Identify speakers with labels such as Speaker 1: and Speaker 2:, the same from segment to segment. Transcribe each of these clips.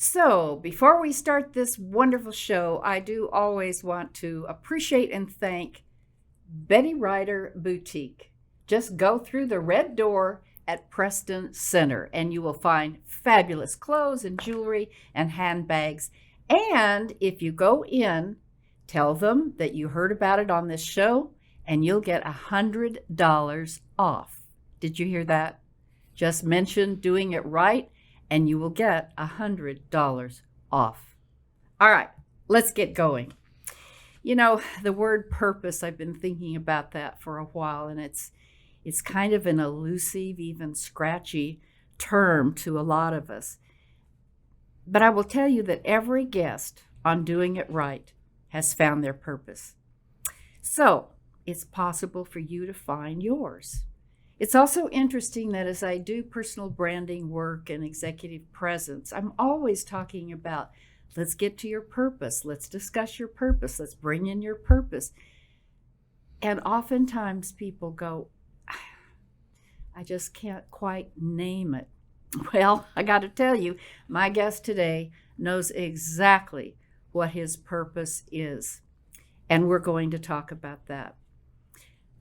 Speaker 1: So, before we start this wonderful show, I do always want to appreciate and thank Betty Ryder Boutique. Just go through the red door at Preston Center and you will find fabulous clothes and jewelry and handbags. And if you go in, tell them that you heard about it on this show and you'll get $100 off. Did you hear that? Just mention doing it right and you will get $100 off. All right, let's get going. You know, the word purpose, I've been thinking about that for a while, and it's kind of an elusive, even scratchy term to a lot of us. But I will tell you that every guest on Doing It Right has found their purpose. So it's possible for you to find yours. It's also interesting that as I do personal branding work and executive presence, I'm always talking about, let's get to your purpose. Let's discuss your purpose. Let's bring in your purpose. And oftentimes people go, I just can't quite name it. Well, I got to tell you, my guest today knows exactly what his purpose is. And we're going to talk about that.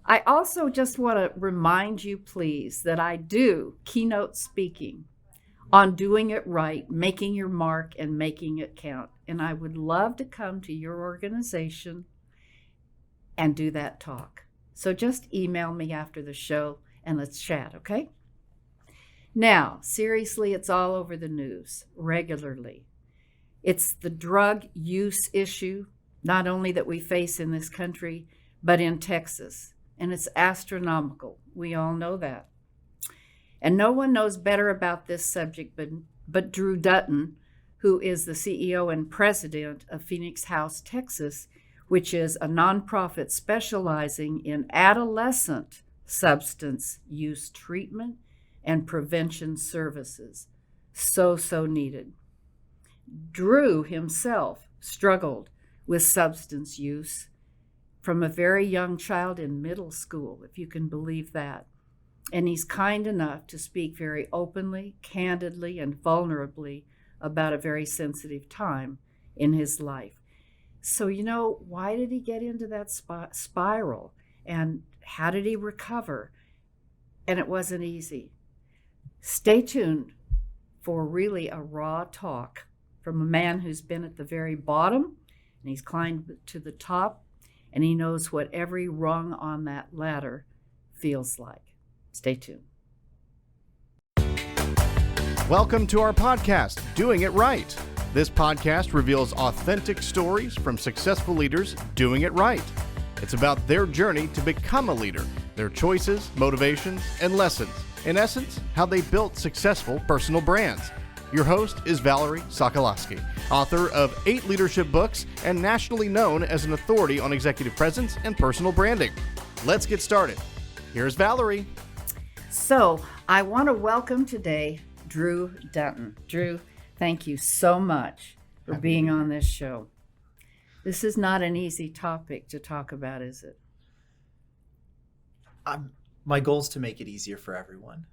Speaker 1: I also just want to remind you, please, that I do keynote speaking on doing it right, making your mark, and making it count. And I would love to come to your organization and do that talk. So just email me after the show and let's chat, okay? Now, seriously, it's all over the news regularly. It's the drug use issue, not only that we face in this country, but in Texas. And it's astronomical. We all know that. And no one knows better about this subject but Drew Dutton, who is the CEO and president of Phoenix House, Texas, which is a nonprofit specializing in adolescent substance use treatment and prevention services. So needed. Drew himself struggled with substance use from a very young child in middle school, if you can believe that. And he's kind enough to speak very openly, candidly, and vulnerably about a very sensitive time in his life. So, why did he get into that spiral? And how did he recover? And it wasn't easy. Stay tuned for really a raw talk from a man who's been at the very bottom, and he's climbed to the top, and he knows what every rung on that ladder feels like. Stay tuned.
Speaker 2: Welcome to our podcast, Doing It Right. This podcast reveals authentic stories from successful leaders doing it right. It's about their journey to become a leader, their choices, motivations, and lessons. In essence, how they built successful personal brands. Your host is Valerie Sokolosky, author of 8 leadership books and nationally known as an authority on executive presence and personal branding. Let's get started. Here's Valerie.
Speaker 1: So I want to welcome today Drew Dutton. Drew, thank you so much for being on this show. This is not an easy topic to talk about, is it?
Speaker 3: My goal is to make it easier for everyone.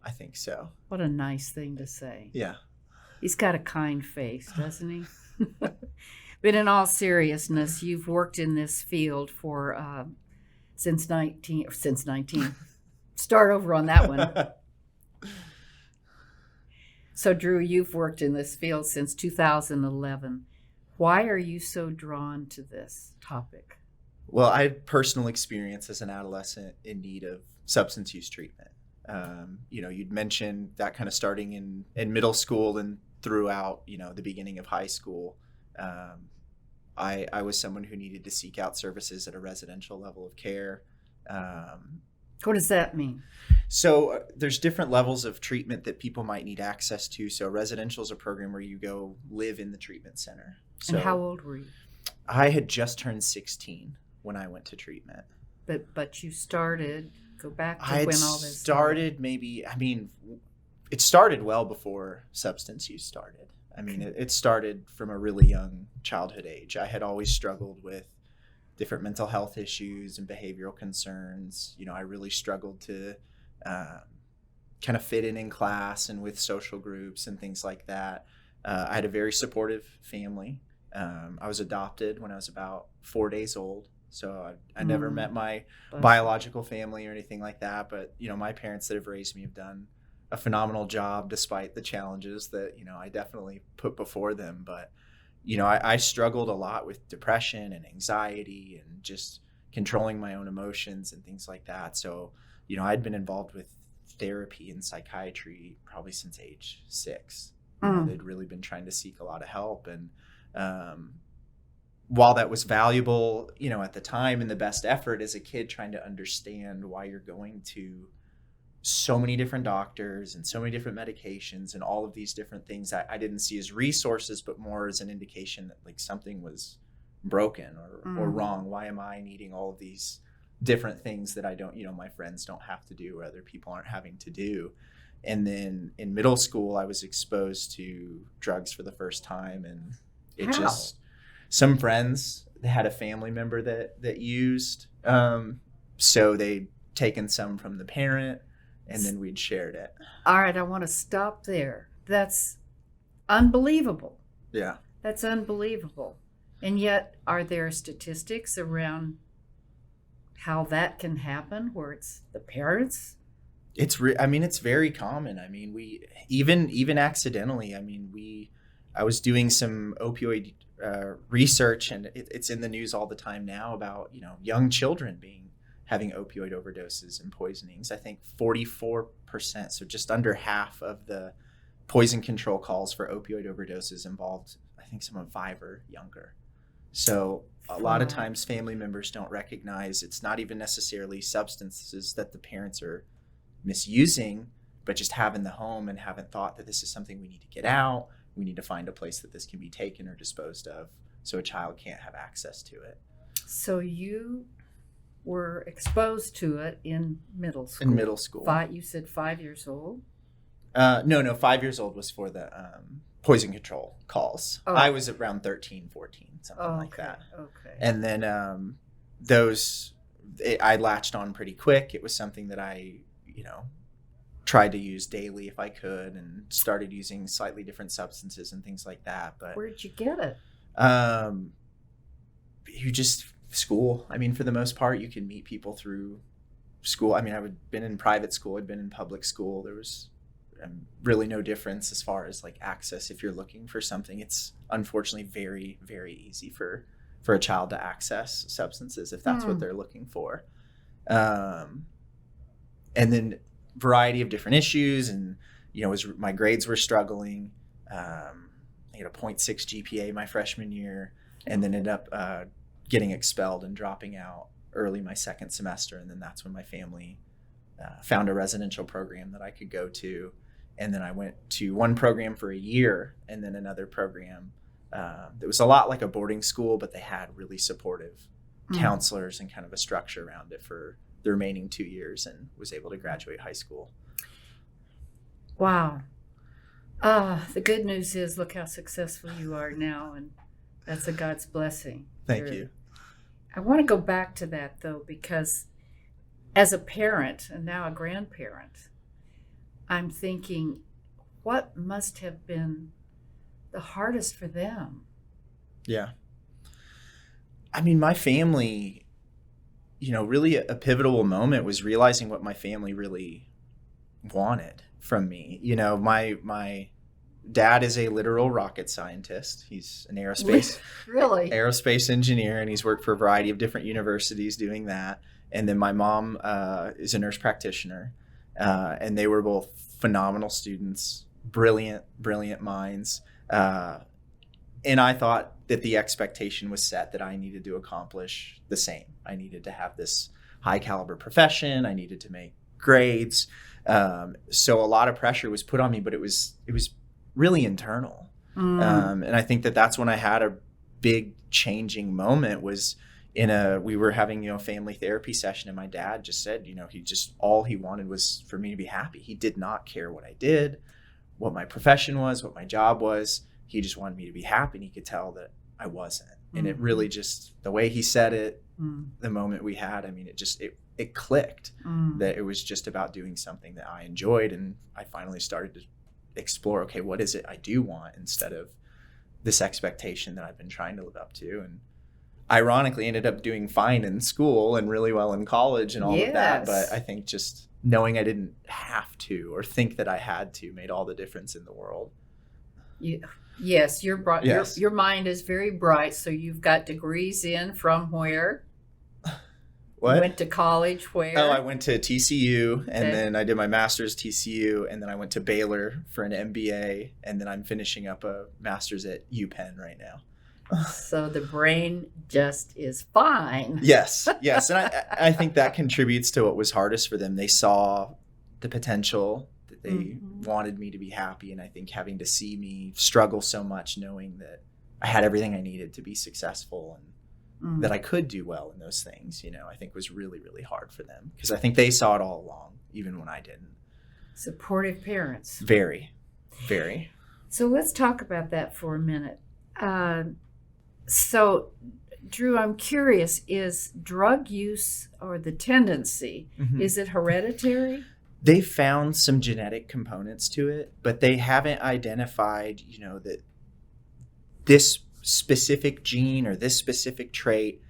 Speaker 3: I think so.
Speaker 1: What a nice thing to say.
Speaker 3: Yeah.
Speaker 1: He's got a kind face, doesn't he? But in all seriousness, you've worked in this field for since 19. Start over on that one. So, Drew, you've worked in this field since 2011. Why are you so drawn to this topic?
Speaker 3: Well, I had personal experience as an adolescent in need of substance use treatment. You'd mentioned that kind of starting in middle school and throughout, the beginning of high school. I was someone who needed to seek out services at a residential level of care.
Speaker 1: What does that mean?
Speaker 3: So there's different levels of treatment that people might need access to. So residential is a program where you go live in the treatment center. So
Speaker 1: and how old were you?
Speaker 3: I had just turned 16 when I went to treatment.
Speaker 1: But you started, go back to
Speaker 3: when
Speaker 1: all this
Speaker 3: started it started well before substance use started. It started from a really young childhood age. I had always struggled with different mental health issues and behavioral concerns. I really struggled to kind of fit in class and with social groups and things like that. I had a very supportive family. I was adopted when I was about 4 days old. So I never met my biological family or anything like that. But, my parents that have raised me have done a phenomenal job despite the challenges that, I definitely put before them. But, I struggled a lot with depression and anxiety and just controlling my own emotions and things like that. So, I'd been involved with therapy and psychiatry probably since age 6. They'd really been trying to seek a lot of help. And while that was valuable, at the time, and the best effort as a kid trying to understand why you're going to so many different doctors and so many different medications and all of these different things, I didn't see as resources, but more as an indication that like something was broken or wrong. Why am I needing all of these different things that I don't, my friends don't have to do or other people aren't having to do? And then in middle school, I was exposed to drugs for the first time. And it just, some friends, they had a family member that used. So they'd taken some from the parent and then we'd shared it.
Speaker 1: All right, I want to stop there. That's unbelievable.
Speaker 3: Yeah.
Speaker 1: That's unbelievable. And yet, are there statistics around how that can happen where it's the parents?
Speaker 3: It's very common. I mean, we even accidentally. I was doing some opioid research, and it's in the news all the time now about young children having opioid overdoses and poisonings. I think 44%, so just under half of the poison control calls for opioid overdoses involved, I think, someone 5 or younger. So a lot of times family members don't recognize it's not even necessarily substances that the parents are misusing, but just have in the home and haven't thought that this is something we need to get out. We need to find a place that this can be taken or disposed of so a child can't have access to it.
Speaker 1: So you were exposed to it in middle school?
Speaker 3: In middle school.
Speaker 1: You said 5 years old?
Speaker 3: No, 5 years old was for the poison control calls.
Speaker 1: Oh.
Speaker 3: I was around 13, 14, something like that.
Speaker 1: Okay.
Speaker 3: And then I latched on pretty quick. It was something that I, tried to use daily if I could, and started using slightly different substances and things like that. But
Speaker 1: where did you get it?
Speaker 3: School. For the most part, you can meet people through school. I've been in private school. I'd been in public school. There was really no difference as far as like access. If you're looking for something, it's unfortunately very, very easy for a child to access substances if that's what they're looking for. And then variety of different issues, and my grades were struggling. I had a 0.6 GPA my freshman year, and then ended up getting expelled and dropping out early my second semester. And then that's when my family found a residential program that I could go to. And then I went to one program for a year, and then another program that was a lot like a boarding school, but they had really supportive counselors and kind of a structure around it for the remaining 2 years, and was able to graduate high school.
Speaker 1: Wow. The good news is, look how successful you are now, and that's a God's blessing.
Speaker 3: Thank you.
Speaker 1: I want to go back to that, though, because as a parent and now a grandparent, I'm thinking, what must have been the hardest for them?
Speaker 3: Yeah. My family, really a pivotal moment was realizing what my family really wanted from me. My dad is a literal rocket scientist. He's an aerospace engineer, and he's worked for a variety of different universities doing that. And then my mom is a nurse practitioner, and they were both phenomenal students, brilliant minds. And I thought that the expectation was set that I needed to accomplish the same. I needed to have this high caliber profession. I needed to make grades. So a lot of pressure was put on me, but it was really internal. And I think that's when I had a big changing moment. Was we were having a family therapy session, and my dad just said, all he wanted was for me to be happy. He did not care what I did, what my profession was, what my job was. He just wanted me to be happy, and he could tell that I wasn't. And it really just, the way he said it, the moment we had, it clicked that it was just about doing something that I enjoyed. And I finally started to explore, okay, what is it I do want instead of this expectation that I've been trying to live up to. And ironically ended up doing fine in school and really well in college and all of that. But I think just knowing I didn't have to or think that I had to made all the difference in the world.
Speaker 1: Yes, you're bright.
Speaker 3: Yes.
Speaker 1: Your mind is very bright. So you've got degrees in from where?
Speaker 3: What?
Speaker 1: You went to college where?
Speaker 3: Oh, I went to TCU, and then I did my master's TCU, and then I went to Baylor for an MBA, and then I'm finishing up a master's at UPenn right now.
Speaker 1: So the brain just is fine.
Speaker 3: Yes. And I think that contributes to what was hardest for them. They saw the potential that they wanted me to be happy, and I think having to see me struggle so much, knowing that I had everything I needed to be successful and that I could do well in those things, I think was really, really hard for them because I think they saw it all along, even when I didn't.
Speaker 1: Supportive parents.
Speaker 3: Very, very.
Speaker 1: So let's talk about that for a minute. So, Drew, I'm curious, is drug use or the tendency, is it hereditary?
Speaker 3: They found some genetic components to it, but they haven't identified, that this specific gene or this specific trait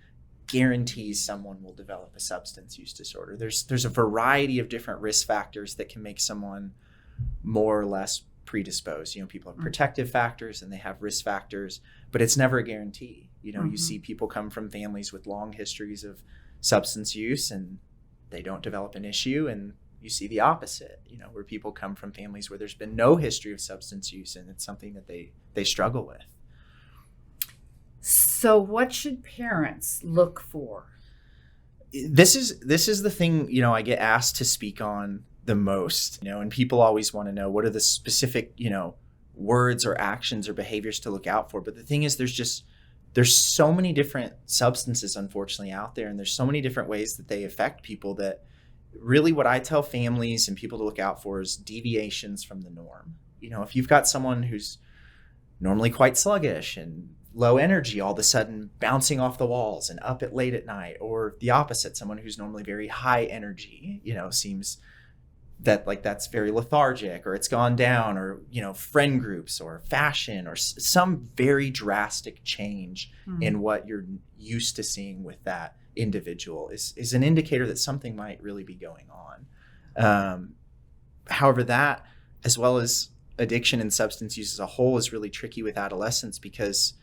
Speaker 3: guarantees someone will develop a substance use disorder. There's a variety of different risk factors that can make someone more or less predisposed. People have protective factors and they have risk factors, but it's never a guarantee. You see people come from families with long histories of substance use and they don't develop an issue, and you see the opposite, where people come from families where there's been no history of substance use and it's something that they struggle with.
Speaker 1: So what should parents look for?
Speaker 3: This is the thing, I get asked to speak on the most, and people always want to know what are the specific, words or actions or behaviors to look out for. But the thing is, there's so many different substances, unfortunately, out there, and there's so many different ways that they affect people that really what I tell families and people to look out for is deviations from the norm. If you've got someone who's normally quite sluggish and low energy, all of a sudden bouncing off the walls and up at late at night, or the opposite, someone who's normally very high energy, seems that that's very lethargic, or it's gone down, or, friend groups or fashion or some very drastic change in what you're used to seeing with that individual is an indicator that something might really be going on. However, that, as well as addiction and substance use as a whole, is really tricky with adolescents because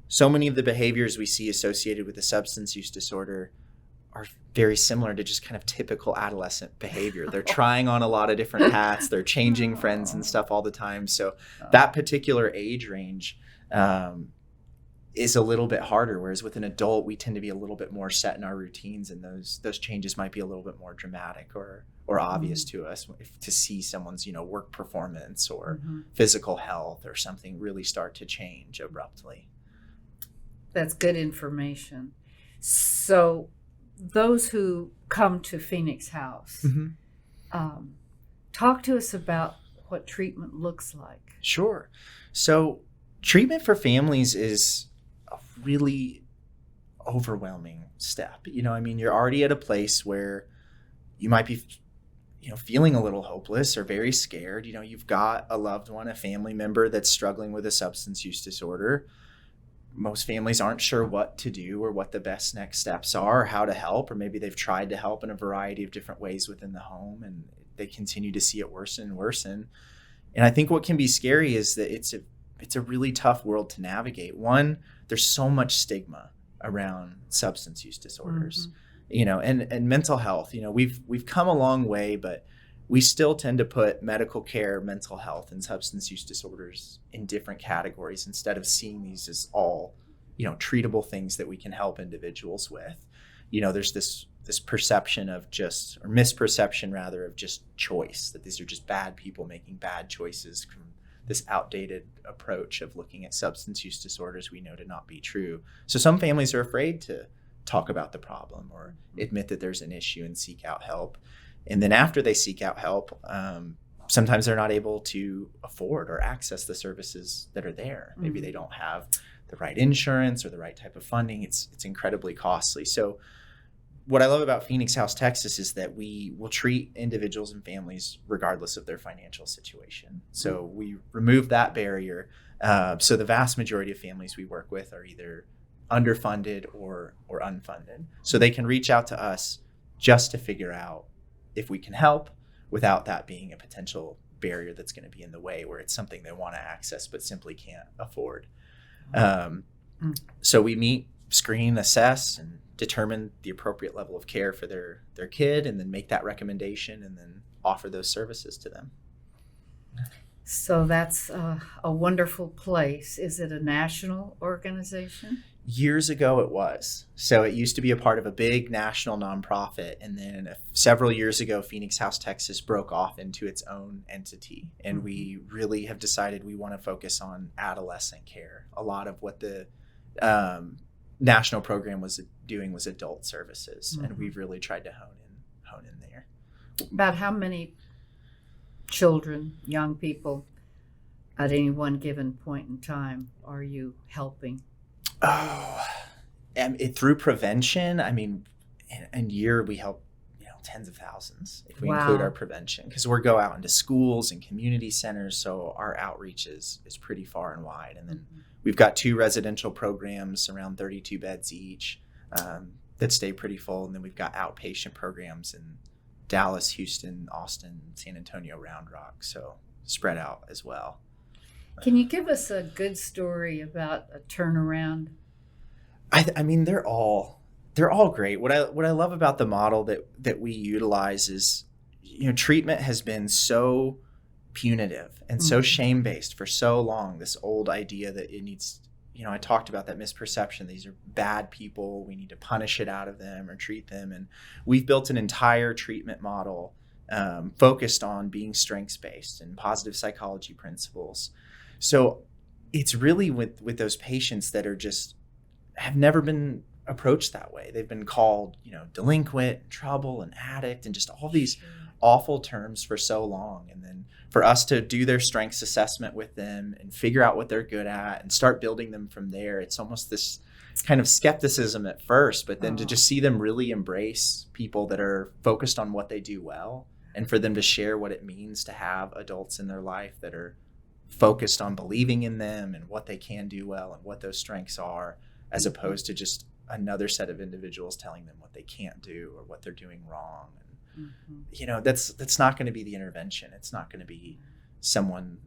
Speaker 3: so many of the behaviors we see associated with a substance use disorder are very similar to just kind of typical adolescent behavior. They're trying on a lot of different hats. They're changing friends and stuff all the time. So that particular age range is a little bit harder, whereas with an adult, we tend to be a little bit more set in our routines, and those changes might be a little bit more dramatic or obvious to us to see someone's, work performance or physical health or something really start to change abruptly.
Speaker 1: That's good information. So those who come to Phoenix House, talk to us about what treatment looks like.
Speaker 3: Sure. So treatment for families is a really overwhelming step. You're already at a place where you might be, feeling a little hopeless or very scared. You've got a loved one, a family member that's struggling with a substance use disorder. Most families aren't sure what to do or what the best next steps are or how to help, or maybe they've tried to help in a variety of different ways within the home and they continue to see it worsen and worsen. And I think what can be scary is that it's a really tough world to navigate. One, there's so much stigma around substance use disorders, and mental health. We've come a long way, but we still tend to put medical care, mental health, and substance use disorders in different categories instead of seeing these as all, treatable things that we can help individuals with. There's this perception of misperception rather of just choice, that these are just bad people making bad choices from this outdated approach of looking at substance use disorders we know to not be true. So some families are afraid to talk about the problem or admit that there's an issue and seek out help. And then after they seek out help, sometimes they're not able to afford or access the services that are there. Maybe they don't have the right insurance or the right type of funding. It's incredibly costly. So what I love about Phoenix House, Texas is that we will treat individuals and families regardless of their financial situation. So we remove that barrier. So the vast majority of families we work with are either underfunded or unfunded. So they can reach out to us just to figure out if we can help without that being a potential barrier that's going to be in the way, where it's something they want to access but simply can't afford. So we meet, screen, assess, and determine the appropriate level of care for their kid, and then make that recommendation and then offer those services to them.
Speaker 1: So that's a wonderful place. Is it a national organization?
Speaker 3: Years ago it was. So it used to be a part of a big national nonprofit, and then several years ago Phoenix House, Texas broke off into its own entity, and we really have decided we want to focus on adolescent care. A lot of what the national program was doing was adult services, and we've really tried to hone in there.
Speaker 1: About how many children, young people, at any one given point in time are you helping?
Speaker 3: And through prevention, I mean, in a year we help tens of thousands if we include our prevention, because we go out into schools and community centers, so our outreach is pretty far and wide. And then we've got 2 residential programs around 32 beds each that stay pretty full, and then we've got outpatient programs in Dallas, Houston, Austin, San Antonio, Round Rock, so spread out as well.
Speaker 1: Can you give us a good story about a turnaround?
Speaker 3: I mean, they're all great. What I love about the model that we utilize is, treatment has been so punitive and so shame-based for so long. This old idea that it needs, I talked about that misperception. These are bad people. We need to punish it out of them or treat them. And we've built an entire treatment model focused on being strengths-based and positive psychology principles. So it's really with those patients that are just have never been approached that way. They've been called, delinquent, trouble, and addict, and just all these awful terms for so long. And then for us to do their strengths assessment with them and figure out what they're good at and start building them from there, it's almost this kind of skepticism at first, but then to just see them really embrace people that are focused on what they do well, and for them to share what it means to have adults in their life that are focused on believing in them and what they can do well and what those strengths are, as opposed to just another set of individuals telling them what they can't do or what they're doing wrong. And, that's not going to be the intervention. It's not going to be someone,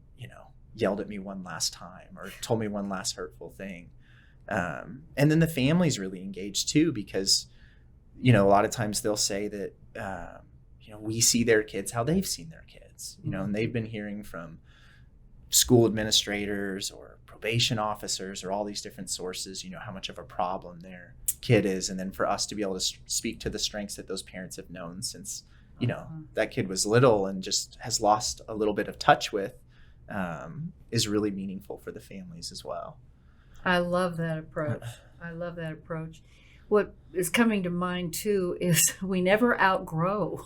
Speaker 3: yelled at me one last time or told me one last hurtful thing. And then the family's really engaged too, because, a lot of times they'll say that, we see their kids how they've seen their kids, and they've been hearing from school administrators or probation officers or all these different sources, how much of a problem their kid is. And then for us to be able to speak to the strengths that those parents have known since, that kid was little and just has lost a little bit of touch with, is really meaningful for the families as well.
Speaker 1: I love that approach. What is coming to mind too is we never outgrow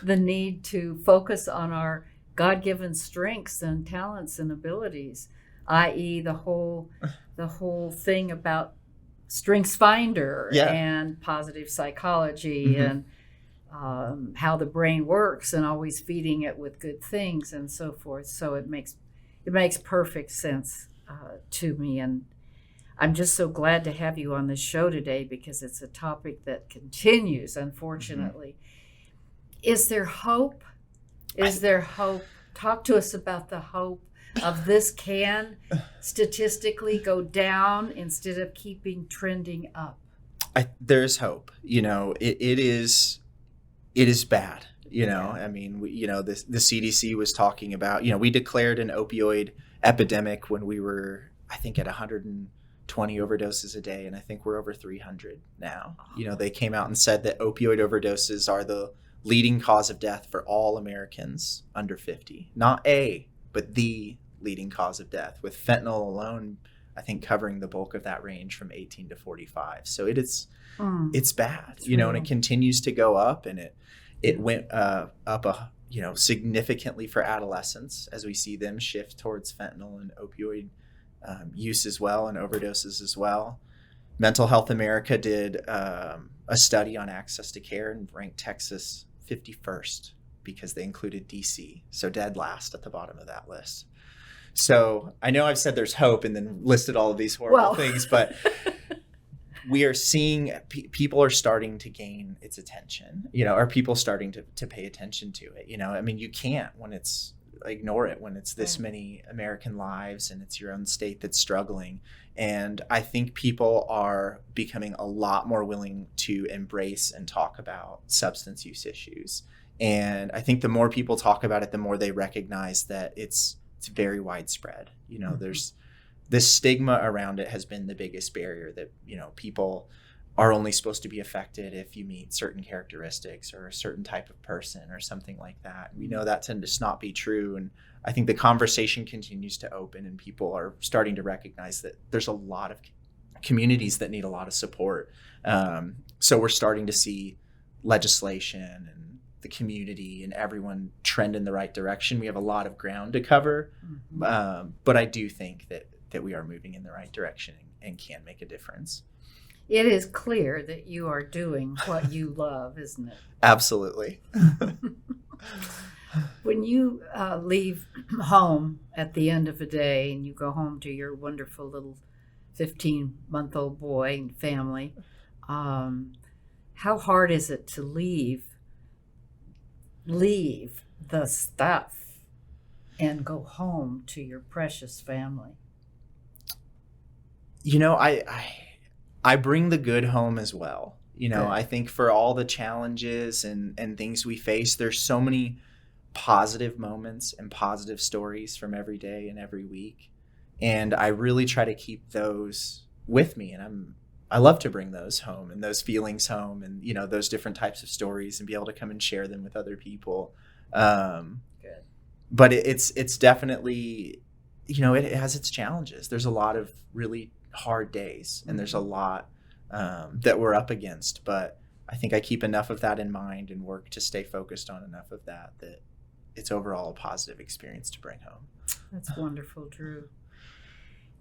Speaker 1: the need to focus on our God-given strengths and talents and abilities, i.e. the whole thing about Strengths Finder and positive psychology and how the brain works, and always feeding it with good things and so forth. So it makes perfect sense to me, and I'm just so glad to have you on this show today, because it's a topic that continues, unfortunately. Is there hope? Is there hope? Talk to us about the hope of this can statistically go down instead of keeping trending up.
Speaker 3: There's hope. It is bad. I mean, the CDC was talking about, we declared an opioid epidemic when we were, I think, at 120 overdoses a day, and I think we're over 300 now. They came out and said that opioid overdoses are the leading cause of death for all Americans under 50. Not but the leading cause of death, with fentanyl alone, I think, covering the bulk of that range from 18 to 45. So it's bad, and it continues to go up, and it went up significantly for adolescents as we see them shift towards fentanyl and opioid use as well, and overdoses as well. Mental Health America did a study on access to care and ranked Texas 51st because they included DC. So dead last at the bottom of that list. So I know I've said there's hope and then listed all of these horrible things, but we are seeing people are starting to gain its attention, are people starting to pay attention to it? I mean, you can't ignore it when it's this many American lives and it's your own state that's struggling. And I think people are becoming a lot more willing to embrace and talk about substance use issues. And I think the more people talk about it, the more they recognize that it's very widespread. There's this stigma around it has been the biggest barrier that, people are only supposed to be affected if you meet certain characteristics or a certain type of person or something like that. We know that to just not be true. And I think the conversation continues to open and people are starting to recognize that there's a lot of communities that need a lot of support. So we're starting to see legislation and the community and everyone trend in the right direction. We have a lot of ground to cover, but I do think that we are moving in the right direction and can make a difference.
Speaker 1: It is clear that you are doing what you love, isn't it?
Speaker 3: Absolutely.
Speaker 1: When you leave home at the end of a day and you go home to your wonderful little 15-month-old boy and family, how hard is it to leave the stuff and go home to your precious family?
Speaker 3: I bring the good home as well. I think for all the challenges and things we face, there's so many positive moments and positive stories from every day and every week. And I really try to keep those with me. And I love to bring those home and those feelings home and, those different types of stories and be able to come and share them with other people.
Speaker 1: Good.
Speaker 3: But it's definitely, it has its challenges. There's a lot of really hard days and there's a lot that we're up against, but I think I keep enough of that in mind and work to stay focused on enough of that it's overall a positive experience to bring home.
Speaker 1: That's wonderful, Drew.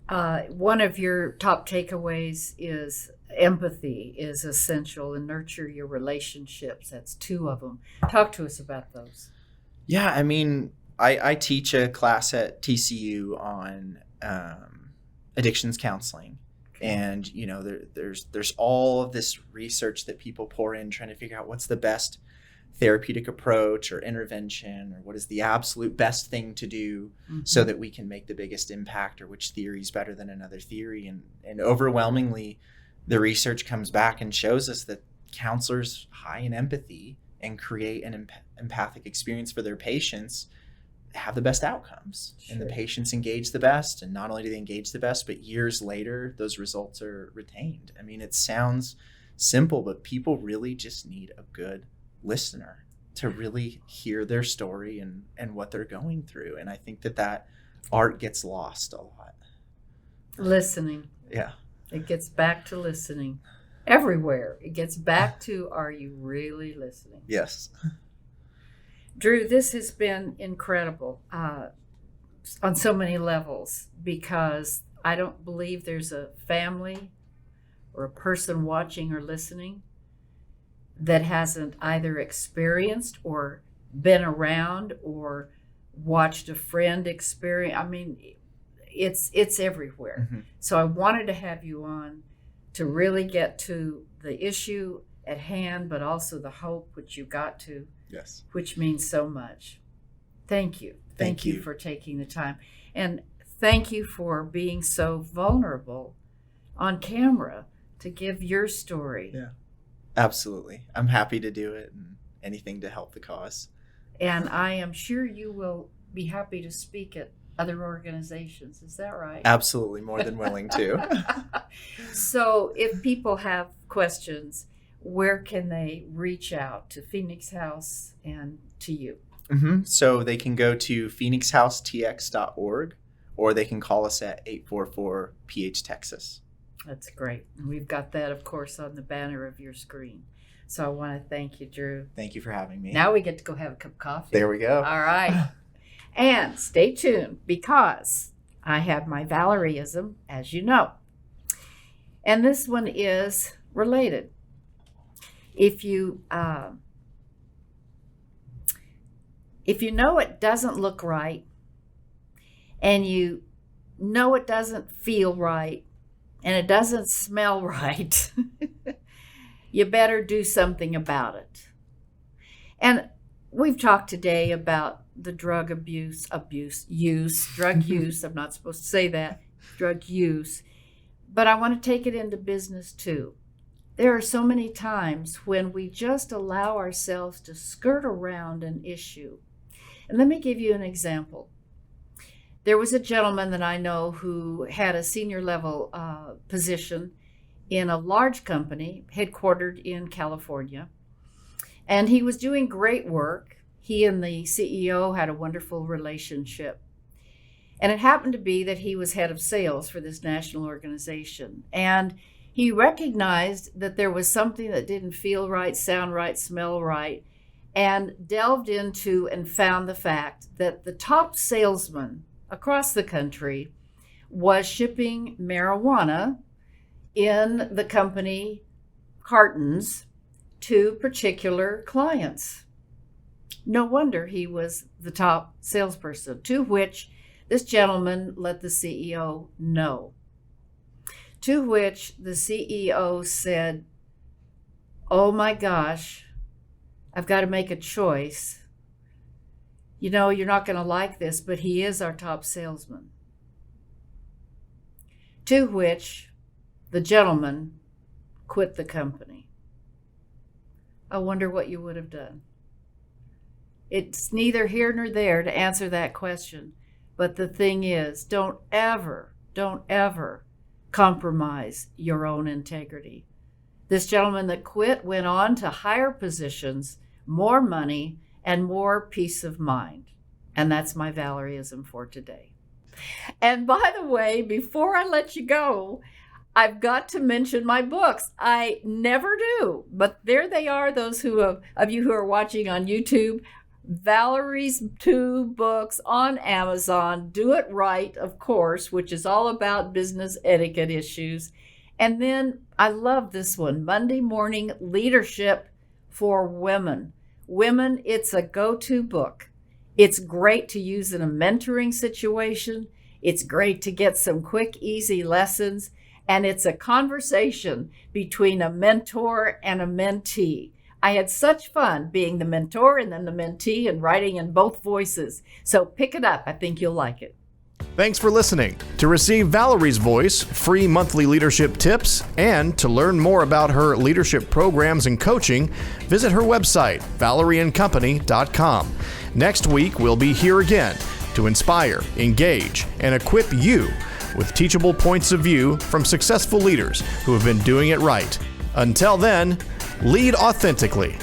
Speaker 1: One of your top takeaways is empathy is essential and nurture your relationships. That's 2 of them. Talk to us about those.
Speaker 3: Yeah, I mean, I teach a class at TCU on addictions counseling. And, there's all of this research that people pour in trying to figure out what's the best therapeutic approach or intervention or what is the absolute best thing to do so that we can make the biggest impact or which theory is better than another theory. And overwhelmingly, the research comes back and shows us that counselors high in empathy and create an empathic experience for their patients have the best outcomes. Sure. And the patients engage the best. And not only do they engage the best, but years later, those results are retained. I mean, it sounds simple, but people really just need a good listener to really hear their story and what they're going through. And I think that art gets lost a lot.
Speaker 1: Listening.
Speaker 3: Yeah.
Speaker 1: It gets back to listening. Everywhere. It gets back to, are you really listening?
Speaker 3: Yes.
Speaker 1: Drew, this has been incredible on so many levels because I don't believe there's a family or a person watching or listening that hasn't either experienced or been around or watched a friend experience. I mean, it's everywhere. Mm-hmm. So I wanted to have you on to really get to the issue at hand, but also the hope which you got to.
Speaker 3: Yes. Which
Speaker 1: means so much. Thank you. Thank you for taking the time. And thank you for being so vulnerable on camera to give your story.
Speaker 3: Yeah, absolutely. I'm happy to do it and anything to help the cause.
Speaker 1: And I am sure you will be happy to speak at other organizations. Is that right?
Speaker 3: Absolutely. More than willing to.
Speaker 1: So if people have questions, where can they reach out to Phoenix House and to you?
Speaker 3: Mm-hmm. So they can go to phoenixhousetx.org or they can call us at 844-PH-TEXAS.
Speaker 1: That's great. And we've got that, of course, on the banner of your screen. So I want to thank you, Drew.
Speaker 3: Thank you for having me.
Speaker 1: Now we get to go have a cup of coffee.
Speaker 3: There we go.
Speaker 1: All right. And stay tuned because I have my Valerieism, as you know. And this one is related. If you know it doesn't look right, and you know it doesn't feel right, and it doesn't smell right, you better do something about it. And we've talked today about the drug use, drug use. I'm not supposed to say that, drug use. But I want to take it into business too. There are so many times when we just allow ourselves to skirt around an issue. And let me give you an example. There was a gentleman that I know who had a senior level position in a large company headquartered in California. And he was doing great work. He and the CEO had a wonderful relationship. And it happened to be that he was head of sales for this national organization. And he recognized that there was something that didn't feel right, sound right, smell right, and delved into and found the fact that the top salesman across the country was shipping marijuana in the company cartons to particular clients. No wonder he was the top salesperson, to which this gentleman let the CEO know. To which the CEO said, "Oh my gosh, I've got to make a choice. You know, you're not going to like this, but he is our top salesman." To which the gentleman quit the company. I wonder what you would have done. It's neither here nor there to answer that question. But the thing is, don't ever compromise your own integrity. This gentleman that quit went on to higher positions, more money, and more peace of mind. And that's my Valerieism for today. And by the way, before I let you go, I've got to mention my books. I never do, but there they are, those of you who are watching on YouTube. Valerie's 2 books on Amazon, Do It Right, of course, which is all about business etiquette issues. And then I love this one, Monday Morning Leadership for Women. Women, it's a go-to book. It's great to use in a mentoring situation. It's great to get some quick, easy lessons. And it's a conversation between a mentor and a mentee. I had such fun being the mentor and then the mentee and writing in both voices. So pick it up. I think you'll like it.
Speaker 2: Thanks for listening. To receive Valerie's voice, free monthly leadership tips, and to learn more about her leadership programs and coaching, visit her website, valerieandcompany.com. Next week, we'll be here again to inspire, engage, and equip you with teachable points of view from successful leaders who have been doing it right. Until then, lead authentically.